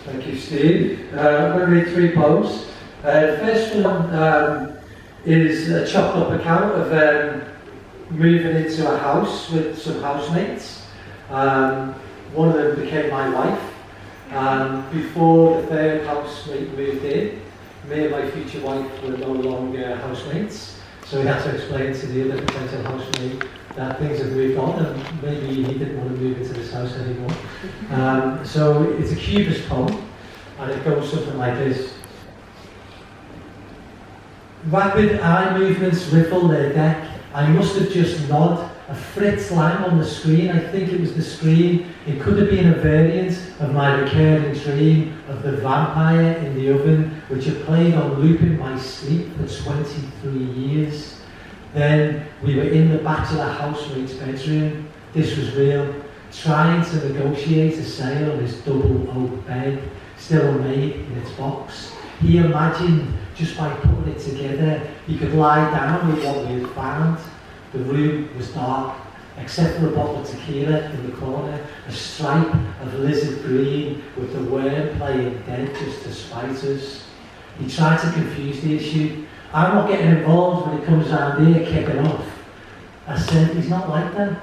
Thank you, Steve. I'm going to read 3 poems. The first one is a chopped up account of moving into a house with some housemates. One of them became my wife. Before the third housemate moved in, me and my future wife were no longer housemates. So we had to explain to the other potential housemate that things have moved on and maybe he didn't want to move into this house anymore. So it's a cubist poem and it goes something like this. Rapid eye movements riffle their deck. I must have just nodded. A Fritz Lang on the screen, I think it was the screen. It could have been a variant of my recurring dream of the vampire in the oven, which had played on loop in my sleep for 23 years. Then we were in the bachelor housemate's bedroom. This was real. Trying to negotiate a sale on his double oak bed, still made in its box. He imagined, just by putting it together, he could lie down with what we had found. The room was dark, except for a bottle of tequila in the corner, a stripe of lizard green with the worm playing dead just to spite us. He tried to confuse the issue. I'm not getting involved when it comes round here kicking off. I said, he's not like that.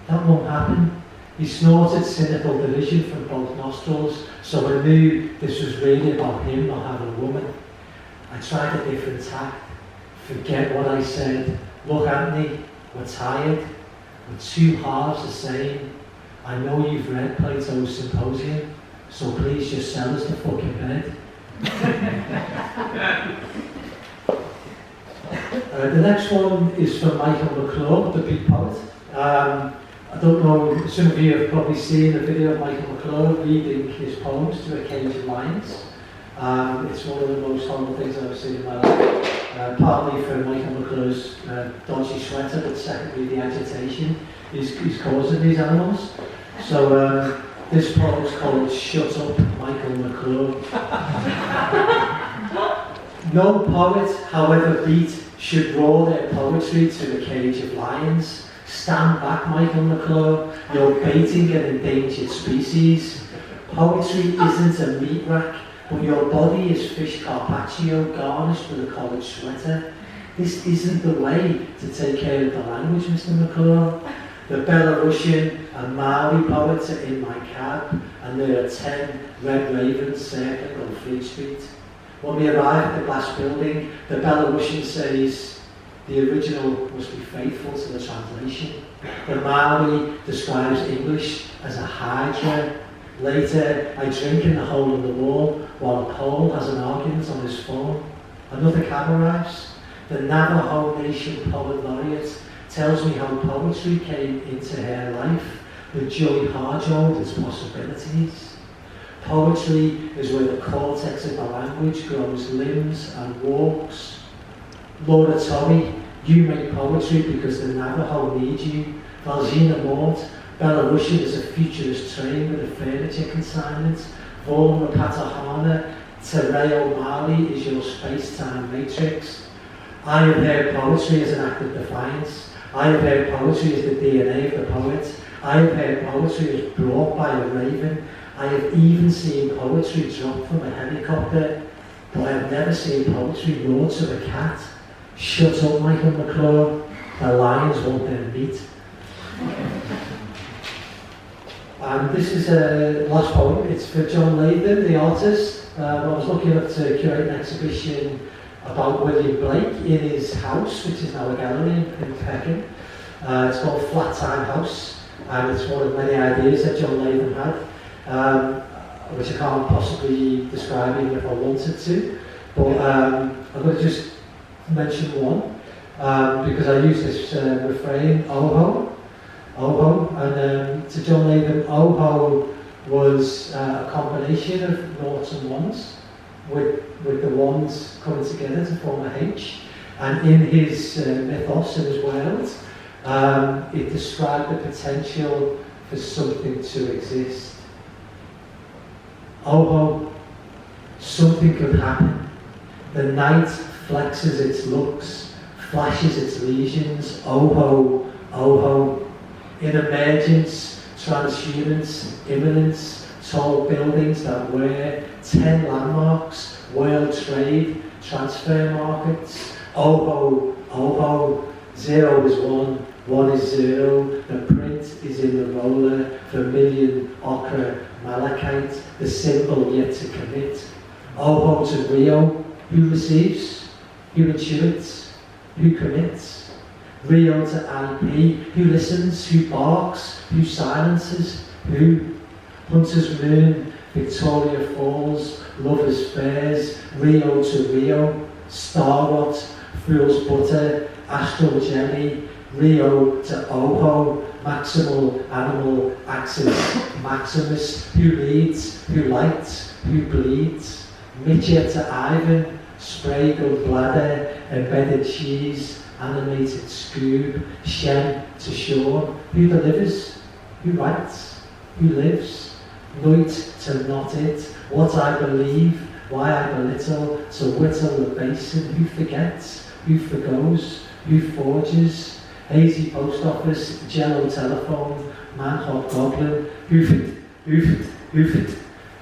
That won't happen. He snorted cynical derision from both nostrils, so I knew this was really about him not having a woman. I tried a different tact. Forget what I said. Look, Anthony, we're tired. We're 2 halves the same. I know you've read Plato's Symposium, so please just sell us the fucking bed. The next one is from Michael McCabe, the big poet. I don't know, some of you have probably seen a video of Michael McCabe reading his poems to a cage of lions. It's one of the most horrible things I've seen in my life. Partly for Michael McCabe's dodgy sweater, but secondly the agitation he's causing these animals. So this poem is called Shut Up, Michael McCabe. No poet, however beat, should roar their poetry to a cage of lions. Stand back, Michael McCabe, you're baiting an endangered species. Poetry isn't a meat rack, but your body is fish carpaccio garnished with a collared sweater. This isn't the way to take care of the language, Mr. McCabe. The Belarusian and Maori poets are in my cab, and there are 10 red ravens circling on Fleet Street. When we arrive at the glass building, the Belarusian says the original must be faithful to the translation. The Maori describes English as a hydra. Later, I drink in the hole in the wall while a Pole has an argument on his phone. Another cab arrives. The Navajo Nation Poet Laureate tells me how poetry came into her life with joy hard-joined its possibilities. Poetry is where the cortex of the language grows limbs and walks. Laura Torrey, you make poetry because the Navajo need you. Valgina Mort, Belarusian is a futurist train with a furniture consignment. Vaughan Rapatahana, Tereo Mali is your space-time matrix. I have heard poetry as an act of defiance. I have heard poetry as the DNA of the poet. I have heard poetry as brought by a raven. I have even seen poetry dropped from a helicopter, but I have never seen poetry roared to a cat. Shut up, Michael McCabe. The lions want their meat. And this is a last poem. It's for John Latham, the artist. I was lucky enough to curate an exhibition about William Blake in his house, which is now a gallery in Peckham. It's called Flat Time House, and it's one of many ideas that John Latham had, which I can't possibly describe even if I wanted to. But I'm going to just mention one, because I use this refrain, Oho. Oho, and to John Latham, Oho was a combination of noughts and ones, with the ones coming together to form a H. And in his mythos, in his world, it described the potential for something to exist. Oho, something could happen. The night flexes its looks, flashes its lesions. Oho, oho. In emergence, transhumance, imminence, tall buildings that were, 10 landmarks, world trade, transfer markets, oboe, 0 is 1, 1 is 0, the print is in the roller, vermilion, ochre, malachite, the symbol yet to commit. Oboe to Rio, who receives, who intuits, who commits. Rio to IP, who listens, who barks, who silences, who. Hunter's Moon, Victoria Falls, Lovers Fairs, Rio to Rio, Starwatt, Fool's Butter, Astral Jelly, Rio to Oho, Maximal Animal Axis, Maximus, who leads, who lights, who bleeds, Mitchell to Ivan, Spray Gun Bladder, Embedded Cheese, Animated Scoob, Shem to Sean, who delivers, who writes, who lives, Noit to not it, what I believe, why I belittle, to whittle the basin, who forgets, who forgoes, who forges, hazy post office, jello telephone, man hobgoblin, hoofed,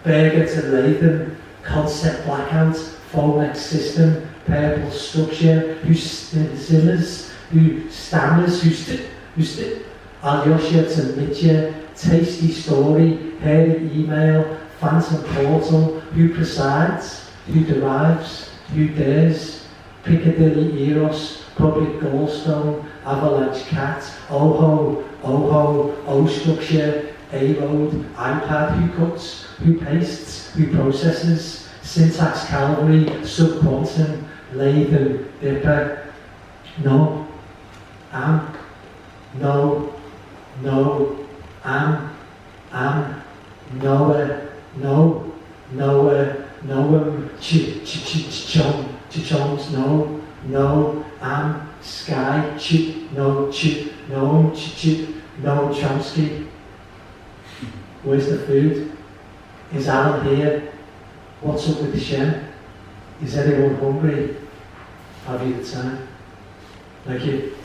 burger to Latham, concept blackout, Fomex system, purple structure, who simmers, who stammers, who Alyosha to Mitya, tasty story, hairy email, phantom portal, who presides, who derives, who dares, Piccadilly Eros, public gallstone, avalanche cat, oho, O structure, A-road, iPad, who cuts, who pastes, who processes, syntax Calvary, subquantum, Latham, Dipper, no, am, no, am, Noah, Noam, Chichons, no, am, sky, no, no, Chomsky. Where's the food? Is Alan here? What's up with Shem? Is anyone hungry? Have you the time? Thank you.